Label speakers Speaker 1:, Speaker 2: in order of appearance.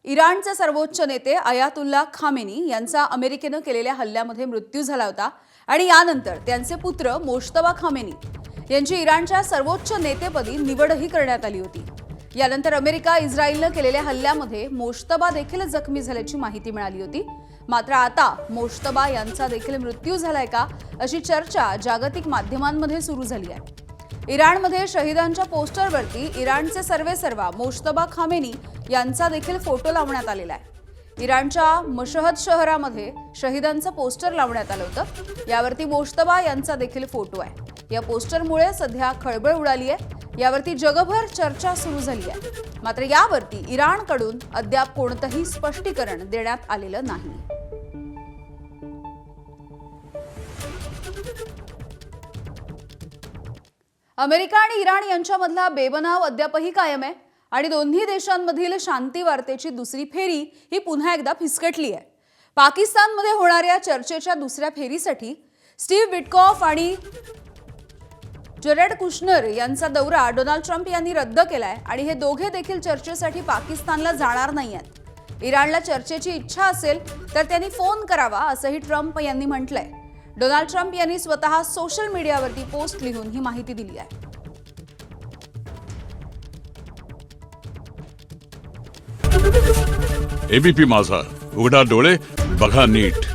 Speaker 1: इराणचे सर्वोच्च नेते अयातुल्ला खामेनी यांचा अमेरिकेनं केलेल्या हल्ल्यामध्ये मृत्यू झाला होता आणि यानंतर त्यांचे पुत्र मोश्तबा खामेनी यांची इराणच्या सर्वोच्च नेतेपदी निवडही करण्यात आली होती। यानंतर अमेरिका इस्रायलनं केलेल्या हल्ल्यामध्ये मोश्तबा देखील जखमी झाल्याची माहिती मिळाली होती। मात्र आता मोश्तबा यांचा देखील मृत्यू झालाय का अशी चर्चा जागतिक माध्यमांमध्ये सुरू झाली आहे। इराणमध्ये शहीदांच्या पोस्टरवरती इराणचे सर्वेसर्वा मोश्तबा खामेनी यांचा देखील फोटो लावण्यात आलेला आहे। इराणच्या मशहद शहरामध्ये शहीदांचं पोस्टर लावण्यात आलं होतं। यावरती मोश्तबा यांचा देखील फोटो आहे। या पोस्टरमुळे सध्या खळबळ उडाली आहे। यावरती जगभर चर्चा सुरू झाली आहे। मात्र यावरती इराणकडून अद्याप कोणतंही स्पष्टीकरण देण्यात आलेलं नाही। अमेरिका आणि इराण यांच्यामधला बेबनाव अद्यापही कायम आहे आणि दोन्ही देशांमधील शांती वार्तेची दुसरी फेरी ही पुन्हा एकदा फिसकटली आहे। पाकिस्तानमध्ये होणाऱ्या चर्चेच्या दुसऱ्या फेरीसाठी स्टीव्ह विटकॉफ आणि जरेड कुशनर यांचा दौरा डोनाल्ड ट्रम्प यांनी रद्द केलाय आणि हे दोघे देखील चर्चेसाठी पाकिस्तानला जाणार नाहीयेत। इराणला चर्चेची इच्छा असेल तर त्यांनी फोन करावा असंही ट्रम्प यांनी म्हटलंय। डोनाल्ड ट्रम्प यांनी स्वतः सोशल मीडियावरती पोस्ट लिहून ही माहिती दिली आहे।
Speaker 2: एबीपी माझा, उघडा डोळे बघा नीट।